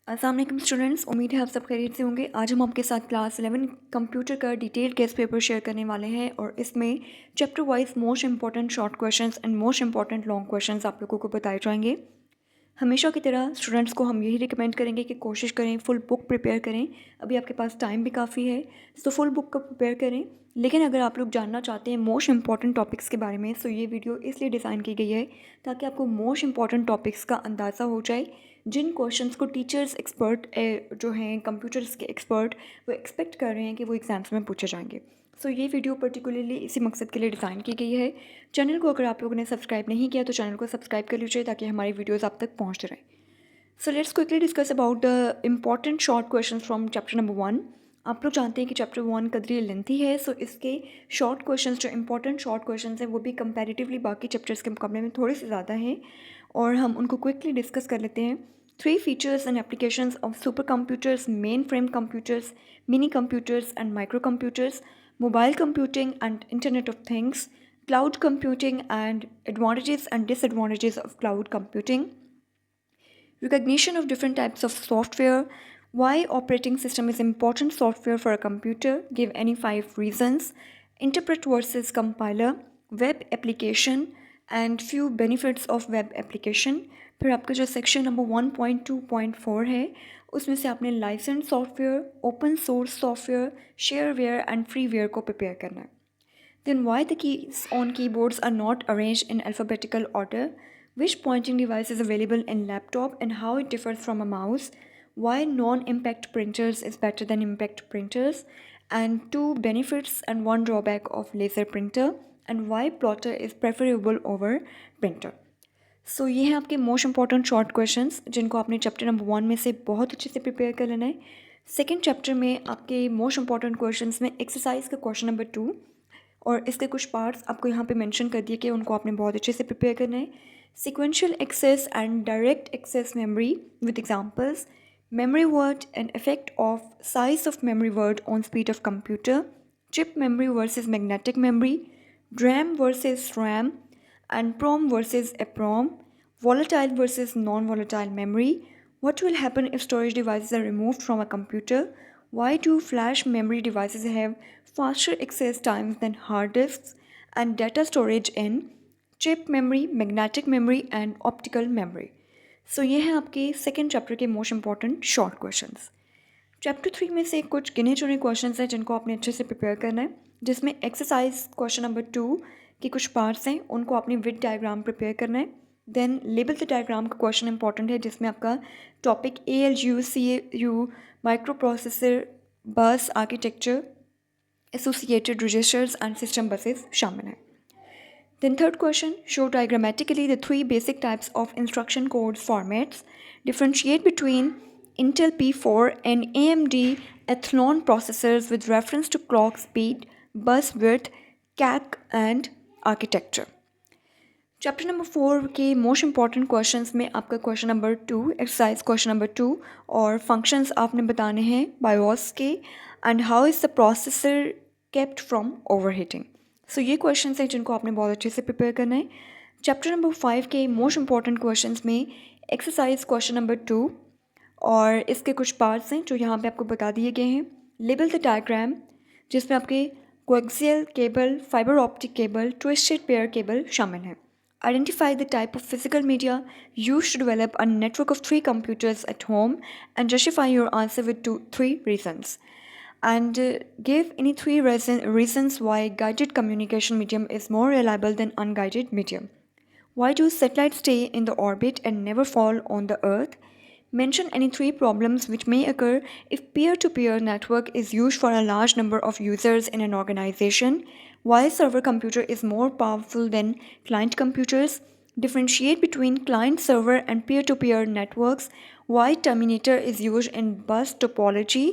अस्सलाम वालेकुम स्टूडेंट्स, उम्मीद है आप सब खैरियत से होंगे। आज हम आपके साथ क्लास 11 कंप्यूटर का डिटेल केस पेपर शेयर करने वाले हैं और इसमें chapter wise most important short questions and most important long questions आप लोगों को बताए जाएंगे। हमेशा की तरह स्टूडेंट्स को हम यही रिकमेंड करेंगे कि कोशिश करें फुल बुक प्रिपेयर करें। अभी आपके पास टाइम भी काफ़ी है, तो फुल बुक का प्रिपेयर करें। लेकिन अगर आप लोग जानना चाहते हैं मोस्ट इंपॉर्टेंट टॉपिक्स के बारे में, तो ये वीडियो इसलिए डिज़ाइन की गई है ताकि आपको मोस्ट इंपॉर्टेंट टॉपिक्स का अंदाज़ा हो जाए, जिन क्वेश्चंस को टीचर्स एक्सपर्ट जो हैं कंप्यूटर्स के एक्सपर्ट वो एक्सपेक्ट कर रहे हैं कि वो एग्ज़ाम्स में पूछे जाएंगे। सो ये वीडियो पर्टिकुलरली इसी मकसद के लिए डिज़ाइन की गई है। चैनल को अगर आप लोगों ने सब्सक्राइब नहीं किया तो चैनल को सब्सक्राइब कर लीजिए ताकि हमारी वीडियोज़ आप तक पहुँचते रहें। So let's quickly discuss about the important short question from chapter number 1। आप लोग जानते हैं कि चैप्टर 1 कदरी लेंथी है, सो इसके शॉर्ट क्वेश्चन जो इंपॉर्टेंट शॉर्ट क्वेश्चन हैं वो भी कंपैरेटिवली बाकी चैप्टर्स के मुकाबले में थोड़े से ज़्यादा हैं और हम उनको क्विकली डिस्कस कर लेते हैं। 3 features and applications of supercomputers, mainframe computers, mini computers and microcomputers, mobile computing and Internet of Things, cloud computing and advantages and disadvantages of cloud computing, recognition of different types of software, why operating system is important software for a computer, give any 5 reasons, interpret versus compiler, web application and few benefits of web application। फिर आपका जो section number 1.2.4 है उसमें से आपने licence software, open source software, shareware and freeware को prepare करना है। Then why the keys on keyboards are not arranged in alphabetical order? Which pointing device is available in laptop and how it differs from a mouse? Why non-impact printers is better than impact printers? And 2 benefits and 1 drawback of laser printer? And why plotter is preferable over printer? सो ये हैं आपके most important short questions जिनको आपने chapter number 1 में से बहुत अच्छे से प्रिपेयर कर लेना है। सेकेंड चैप्टर में आपके मोस्ट इंपॉर्टेंट क्वेश्चंस में एक्सरसाइज का क्वेश्चन नंबर 2 और इसके कुछ पार्ट्स आपको यहाँ पे मेंशन कर दिए कि उनको आपने बहुत अच्छे से प्रिपेयर करना है। Sequential access and direct access memory with examples, memory word and effect of size of memory word on speed of computer, chip memory versus magnetic memory, DRAM versus RAM and PROM versus EPROM, volatile versus non-volatile memory, what will happen if storage devices are removed from a computer, why do flash memory devices have faster access times than hard disks, and data storage in chip memory, magnetic memory and optical memory। सो ये हैं आपके second chapter के most important short questions. Chapter 3 में से कुछ गिने चुने questions हैं जिनको आपने अच्छे से प्रिपेयर करना है, जिसमें एक्सरसाइज क्वेश्चन नंबर 2 के कुछ पार्ट्स हैं उनको आपने विद डायग्राम प्रिपेयर करना है। देन लेबल द डायग्राम का क्वेश्चन इंपॉर्टेंट है जिसमें आपका topic ALU CAU microprocessor bus architecture associated registers and system buses शामिल हैं। Then third question, show diagrammatically the 3 basic types of instruction codes formats. Differentiate between Intel P4 and AMD Athlon processors with reference to clock speed, bus width, CAC and architecture. Chapter number 4 के most important questions में आपका question number 2 exercise question number 2 और functions आपने बताने हैं BIOS के and how is the processor kept from overheating. So ये question हैं जिनको आपने बहुत अच्छे से प्रिपेयर करना है। चैप्टर नंबर 5 के मोस्ट इंपॉर्टेंट क्वेश्चंस में एक्सरसाइज क्वेश्चन नंबर 2 और इसके कुछ पार्ट्स हैं जो यहाँ पे आपको बता दिए गए हैं। लेबल द डायग्राम जिसमें आपके coaxial cable, fibre optic cable, twisted pair cable शामिल हैं। Identify the type of physical media used to develop a network of 3 computers at home and justify your answer with 3 reasons. And give any 3 reasons why guided communication medium is more reliable than unguided medium. Why do satellites stay in the orbit and never fall on the Earth? Mention any 3 problems which may occur if peer-to-peer network is used for a large number of users in an organization. Why server computer is more powerful than client computers? Differentiate between client server and peer-to-peer networks. Why terminator is used in bus topology?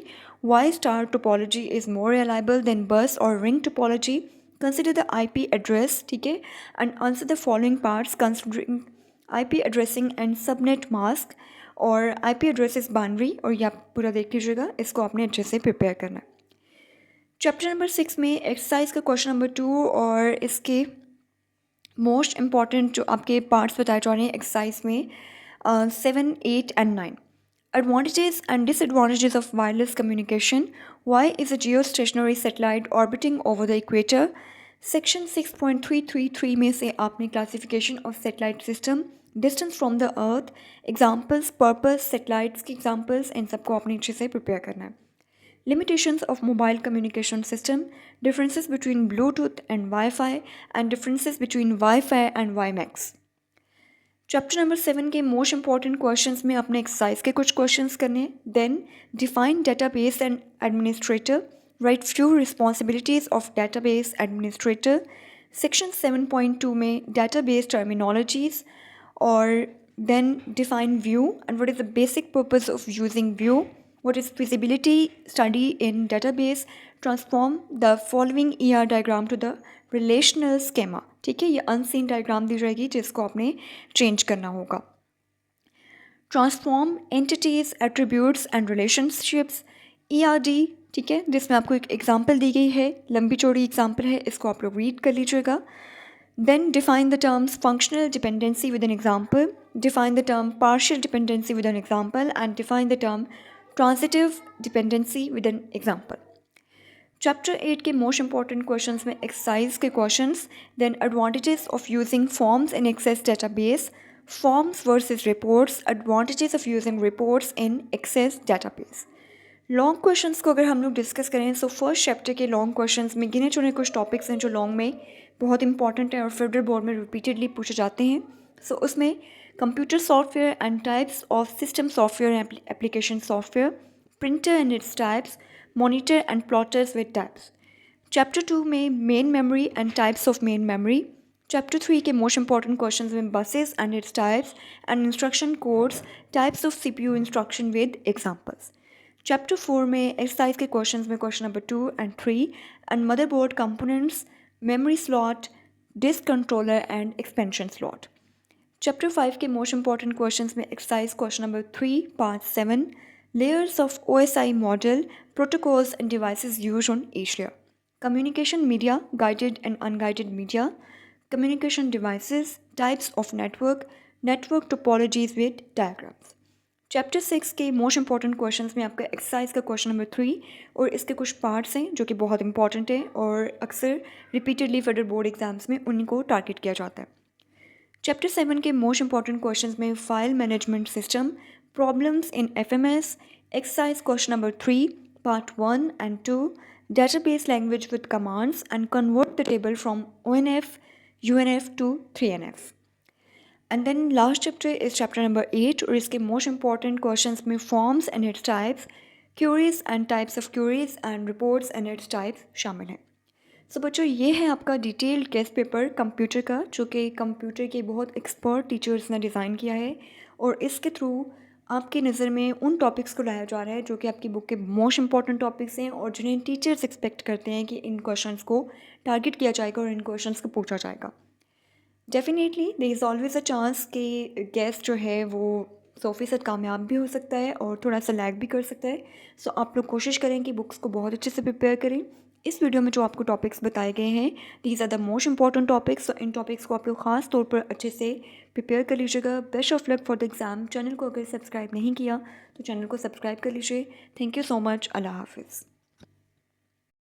Why star topology is more reliable than bus or ring topology? Consider the IP address, ठीक है, and answer the following parts considering IP addressing and subnet mask और IP address is binary और ये आप पूरा देख लीजिएगा, इसको आपने अच्छे से प्रिपेयर करना है। चैप्टर नंबर 6 में एक्सरसाइज का क्वेश्चन नंबर 2 और इसके मोस्ट इंपॉर्टेंट जो आपके पार्ट्स बताए जा रहे हैं एक्सरसाइज में 7, 8 and 9। Advantages and disadvantages of wireless communication. Why is a geostationary satellite orbiting over the equator? Section 6.333 में से आपने classification of satellite system, distance from the earth, examples, purpose, satellites की एग्जाम्पल्स, इन सबको आपने अच्छे से प्रिपेयर करना है. Limitations of mobile communication system, differences between Bluetooth and Wi-Fi, and differences between Wi-Fi and WiMAX. Chapter number 7 के most important questions में अपने एक्सरसाइज के कुछ क्वेश्चंस करने. Then define database and administrator, write few responsibilities of database administrator. Section 7.2 में database terminologies, और then define view and what is the basic purpose of using view. What is feasibility study in database? Transform the following ER diagram to the relational schema. ठीक है, ये unseen diagram दी जाएगी जिसको आपने change करना होगा. Transform entities, attributes and relationships. ERD, ठीक है, जिसमें आपको एक एग्जाम्पल दी गई है, लंबी चौड़ी एग्जाम्पल है, इसको आप लोग रीड कर लीजिएगा. Then define the terms functional dependency with an example. Define the term partial dependency with an example, and define the term transitive dependency with an example. Chapter 8 के मोस्ट इंपॉर्टेंट क्वेश्चंस में exercise के questions. Then advantages of using forms in Access database, forms versus reports, advantages of using reports in Access database. Long questions को अगर हम लोग discuss करें तो first chapter के लॉन्ग क्वेश्चंस में गिने चुने कुछ टॉपिक्स हैं जो लॉन्ग में बहुत इंपॉर्टेंट है और फेडरल बोर्ड में रिपीटेडली पूछे जाते हैं. सो उसमें computer software and types of system software and application software, printer and its types, monitor and plotters with types. Chapter 2 में main memory and types of main memory. Chapter 3 के most important questions में buses and its types and instruction codes, types of CPU instruction with examples. Chapter 4 में exercise के questions में question number 2 and 3 and motherboard components, memory slot, disk controller and expansion slot. Chapter 5 के most important questions में exercise question number 3 part 7, layers of OSI model, protocols end devices used on each layer. Communication media, guided and unguided media, communication devices, types of network, network topologies with diagrams. Chapter 6 के most important questions में आपका exercise का question number 3 और इसके कुछ parts हैं जो कि बहुत इंपॉर्टेंट है और अक्सर रिपीटेडली फेडरल बोर्ड एग्जाम्स में उन्हीं को टारगेट किया जाता है. चैप्टर 7 के मोस्ट इंपॉर्टेंट क्वेश्चंस में file management system, problems in FMS, exercise question number 3 part 1 and 2, database language with commands and convert the table from ONF, UNF to 3NF. And then last chapter is chapter number 8 और इसके most important questions में forms and its types, queries and types of queries and reports and its types शामिल हैं. सो बच्चों, ये है आपका detailed guest paper computer का, जो कि कंप्यूटर के बहुत एक्सपर्ट टीचर्स ने डिज़ाइन किया है और इसके थ्रू आपकी नज़र में उन टॉपिक्स को लाया जा रहा है जो कि आपकी बुक के मोस्ट इंपॉर्टेंट टॉपिक्स हैं और जिन्हें टीचर्स एक्सपेक्ट करते हैं कि इन क्वेश्चंस को टारगेट किया जाएगा और इन क्वेश्चंस को पूछा जाएगा. Definitely there is always a chance कि गेस्ट जो है वो 100% कामयाब भी हो सकता है और थोड़ा सा लैग भी कर सकता है. सो आप लोग कोशिश करें कि बुक्स को बहुत अच्छे से प्रिपेयर करें. इस वीडियो में जो आपको टॉपिक्स बताए गए हैं, these are the most important topics. इन टॉपिक्स को आप लोग ख़ास तौर पर अच्छे से प्रिपेयर कर लीजिएगा. Best of luck for the exam. Channel को अगर सब्सक्राइब नहीं किया तो चैनल को सब्सक्राइब कर लीजिए. Thank you so much. अल्लाह हाफिज़.